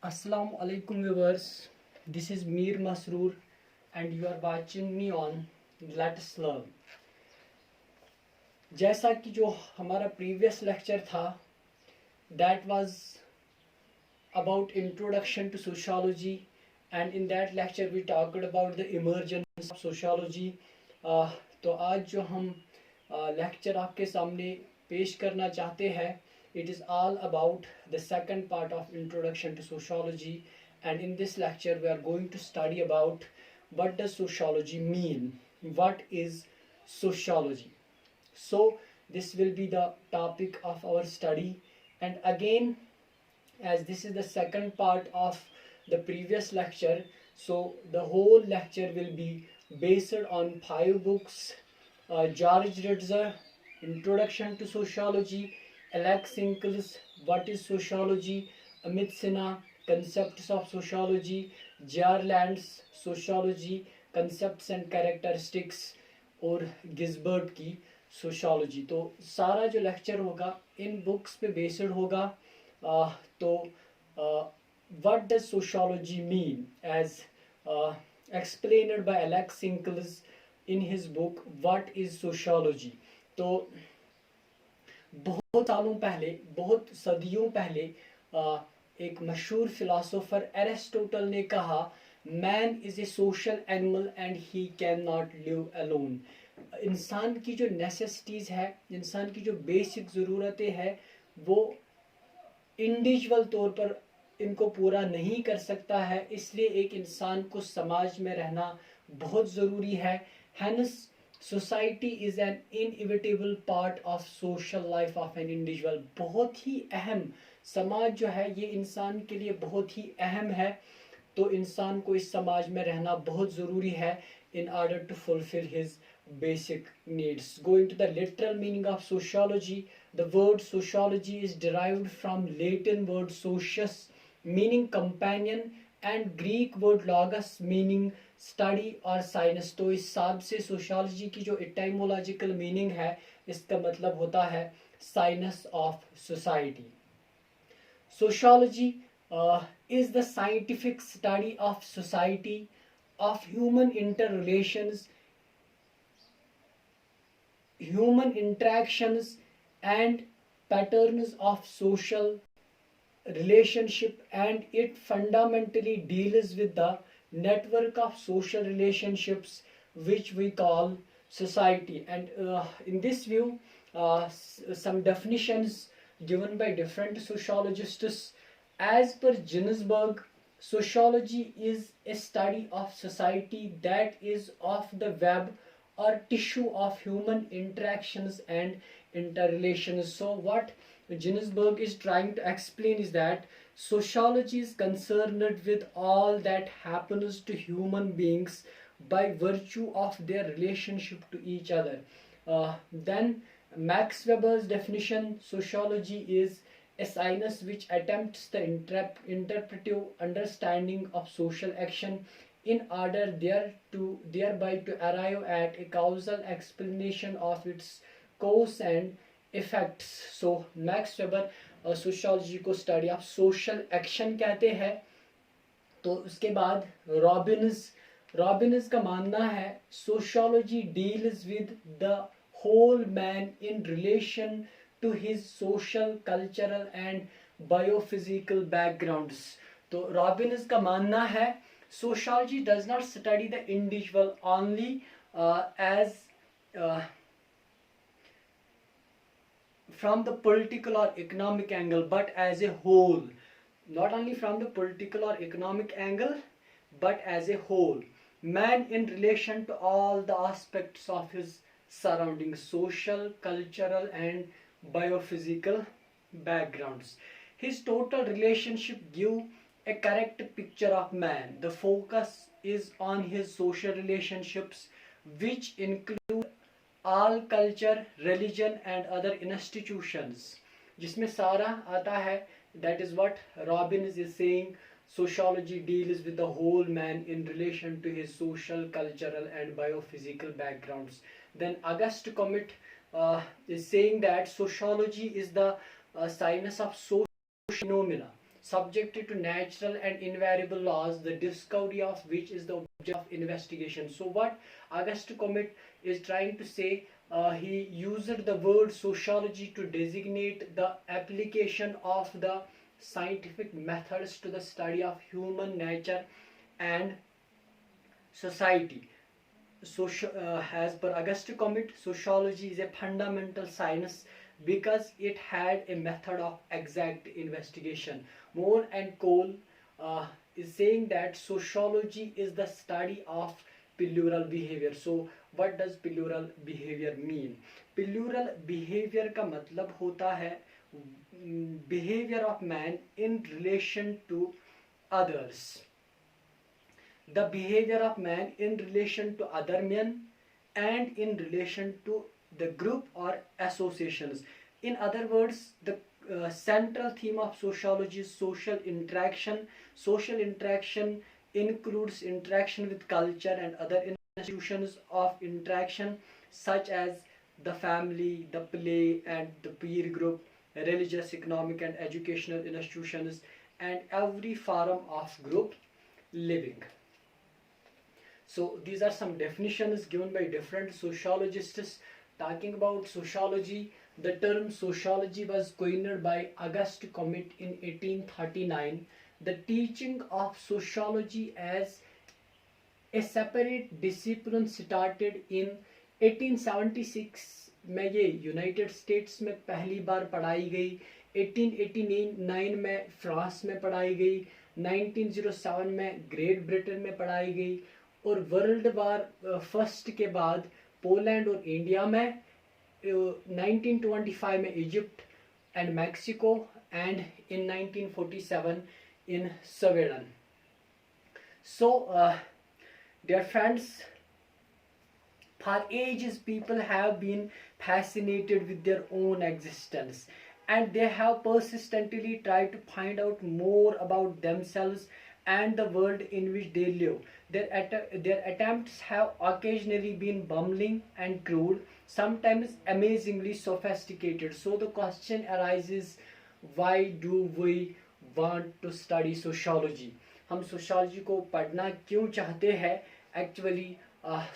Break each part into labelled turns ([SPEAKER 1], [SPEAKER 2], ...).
[SPEAKER 1] Assalamu alaikum viewers, this is Mir Masroor and you are watching me on Let Us Learn. जैसा कि जो हमारा previous lecture था, that was about introduction to sociology, and in that lecture we talked about the emergence of sociology. तो आज जो हम lecture आपके सामने पेश करना चाहते हैं, it is all about the second part of introduction to sociology, and in this lecture we are going to study about what does sociology mean, what is sociology. So this will be the topic of our study, and again, as this is the second part of the previous lecture, so the whole lecture will be based on 5 books: George Ritzer, Introduction to Sociology; Alex Sinkles, What is Sociology; Amit Sinha, Concepts of Sociology; J.R. Land's Sociology, Concepts and Characteristics, और गिजबर्ट की sociology. तो सारा जो lecture होगा इन books पे based होगा. तो what does sociology mean as explained by Alex Inkeles in his book what is sociology. तो बहुत सालों पहले, बहुत सदियों पहले एक मशहूर फिलोसोफर एरिस्टोटल ने कहा, man is a social animal and he can not live alone. इंसान की जो नेसेसिटीज़ है, इंसान की जो बेसिक ज़रूरतें हैं, वो इंडिविजुअल तौर पर इनको पूरा नहीं कर सकता है. इसलिए एक इंसान को समाज में रहना बहुत ज़रूरी है. Hence society is an inevitable part of social life of an individual. बहुत ही अहम, समाज जो है ये इंसान के लिए बहुत ही अहम है. तो इंसान को इस समाज में रहना बहुत ज़रूरी है in order to fulfill his basic needs. Going to the literal meaning of sociology, the word sociology is derived from Latin word socius meaning companion and Greek word logos meaning study or science. तो इस हिसाब से sociology की जो etymological meaning है, इसका मतलब होता है science of society. Sociology is the scientific study of society, of human interrelations, human interactions and patterns of social relationship, and it fundamentally deals with the network of social relationships which we call society. And in this view, some definitions given by different sociologists. As per Ginsburg, sociology is a study of society that is of the web or tissue of human interactions and interrelations. So what Ginsburg is trying to explain is that sociology is concerned with all that happens to human beings by virtue of their relationship to each other. Then Max Weber's definition, sociology is a science which attempts the interpretive understanding of social action in order thereby to arrive at a causal explanation of its cause and effects. So Max Weber sociology को study of social action कहते हैं. तो उसके बाद Robins का मानना है sociology deals with the whole man in relation to his social, cultural and biophysical backgrounds. तो रॉबिन्स का मानना है sociology does not study the individual only as from the political or economic angle, but as a whole. Not only from the political or economic angle, but as a whole. Man in relation to all the aspects of his surroundings, social, cultural and biophysical backgrounds. His total relationship give a correct picture of man. The focus is on his social relationships, which include all culture, religion and other institutions. जिसमें सारा आता है. That is what Robbins is saying. Sociology deals with the whole man in relation to his social, cultural and biophysical backgrounds. Then Auguste Comte is saying that sociology is the science of social phenomena. subjected to natural and invariable laws, the discovery of which is the object of investigation. So what Auguste Comte is trying to say, he used the word sociology to designate the application of the scientific methods to the study of human nature and society. As per Auguste Comte, sociology is a fundamental science because it had a method of exact investigation. Moore and Cole is saying that sociology is the study of pleural behavior. So what does pleural behavior mean? Pleural behavior का मतलब होता है behavior of man in relation to others. The behavior of man in relation to other men and in relation to the group or associations. In other words, the central theme of sociology is social interaction. Social interaction includes interaction with culture and other institutions of interaction such as the family, the play and the peer group, religious, economic and educational institutions, and every form of group living. So these are some definitions given by different sociologists. Talking about sociology, the term sociology was coined by Auguste Comte in 1839. The teaching of sociology as a separate discipline started in 1876 में ये United states में पहली बार पढ़ाई गई, 1889 में France में पढ़ाई गई, 1907 में ग्रेट ब्रिटेन में पढ़ाई गई और वर्ल्ड वार फर्स्ट के बाद पोलैंड और इंडिया में, 1925 में Egypt and Mexico and in 1947 in Sweden. So, dear friends, for ages people have been fascinated with their own existence and they have persistently tried to find out more about themselves and the world in which they live. Their attempts have occasionally been bumbling and crude, sometimes amazingly sophisticated. So the question arises, why do we want to study sociology? हम sociology को पढ़ना क्यों चाहते हैं? Actually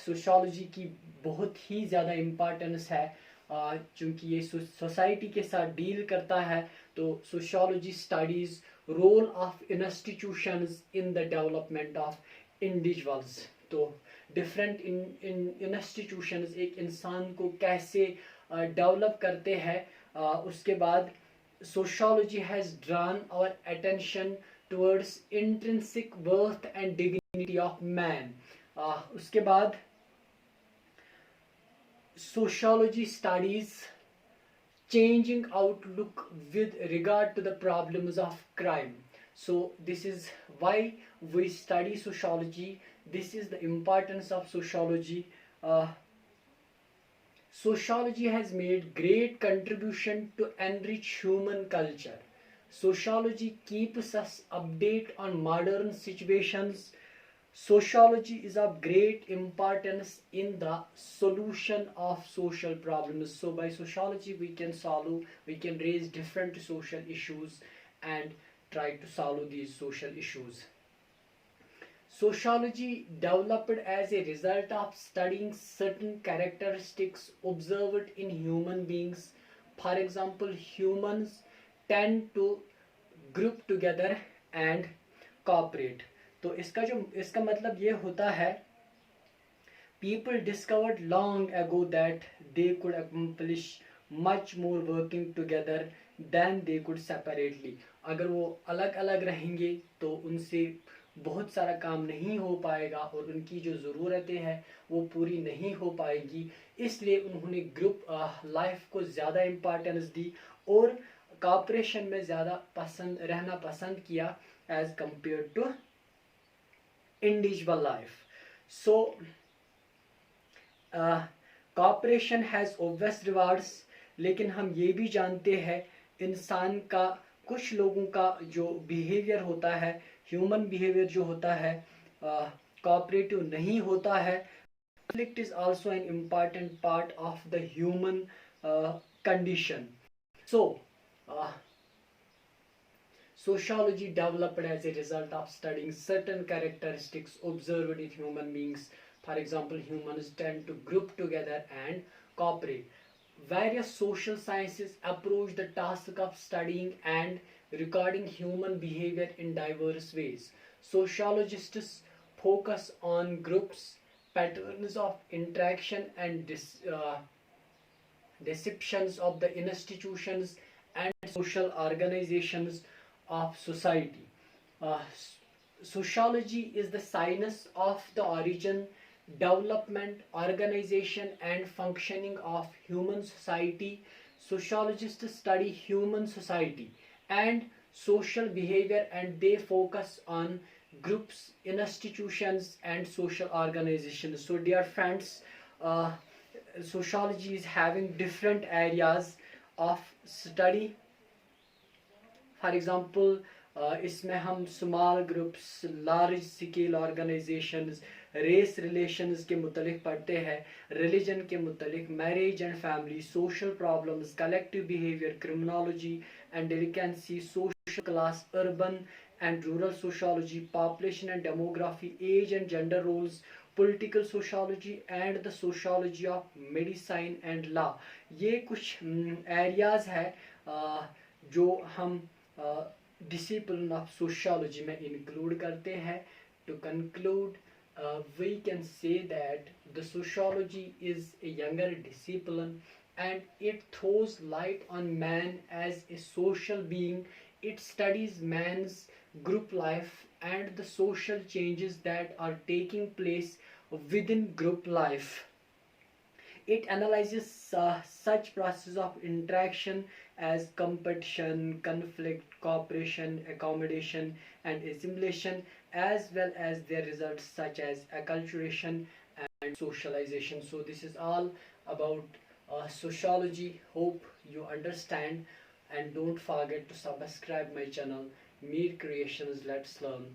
[SPEAKER 1] sociology की बहुत ही ज़्यादा importance है क्योंकि ये सोसाइटी के साथ डील करता है. तो sociology studies role of institutions in the development of individuals. तो डिफरेंट इंस्टीट्यूशंस एक इंसान को कैसे डेवलप करते हैं. उसके बाद sociology has drawn our attention towards intrinsic worth and dignity of man. उसके बाद sociology studies changing outlook with regard to the problems of crime. So this is why we study sociology. This is the importance of sociology. Sociology has made great contribution to enrich human culture. Sociology keeps us update on modern situations. Sociology is of great importance in the solution of social problems. So by sociology we can raise different social issues and try to solve these social issues. Sociology developed as a result of studying certain characteristics observed in human beings. For example, humans tend to group together and cooperate. तो इसका मतलब ये होता है, people discovered long ago that they could accomplish much more working together than they could separately. अगर वो अलग अलग रहेंगे तो उनसे बहुत सारा काम नहीं हो पाएगा और उनकी जो ज़रूरतें हैं वो पूरी नहीं हो पाएगी. इसलिए उन्होंने ग्रुप लाइफ को ज़्यादा इम्पोर्टेंस दी और कॉपरेशन में ज़्यादा रहना पसंद किया as compare to individual life. So cooperation has obvious rewards, लेकिन हम ये भी जानते हैं इंसान का, कुछ लोगों का जो बिहेवियर होता है, ह्यूमन बिहेवियर जो होता है कोऑपरेटिव नहीं होता है. Conflict is also an important part of the human condition. So Sociology developed as a result of studying certain characteristics observed in human beings. For example, humans tend to group together and cooperate. Various social sciences approach the task of studying and recording human behavior in diverse ways. Sociologists focus on groups, patterns of interaction, and deceptions of the institutions and social organizations of society. Uh, Sociology is the science of the origin, development, organization, and functioning of human society. Sociologists study human society and social behavior, and they focus on groups, institutions, and social organizations. So, dear friends, uh, sociology is having different areas of study. For example इसमें हम small groups, large scale organisations, race relations के मुतलिक पढ़ते हैं, religion के मुतलिक, marriage and family, social problems, collective behaviour, criminology and delinquency, social class, urban and rural sociology, population and demography, age and gender roles, political sociology and the sociology of medicine and law. ये कुछ areas है जो हम discipline of sociology में include करते हैं. To conclude, we can say that the sociology is a younger discipline and it throws light on man as a social being. It studies man's group life and the social changes that are taking place within group life. It analyzes such processes of interaction as competition, conflict, cooperation, accommodation, and assimilation, as well as their results such as acculturation and socialization. So, this is all about sociology. Hope you understand, and don't forget to subscribe my channel, Mir Creations. Let's learn.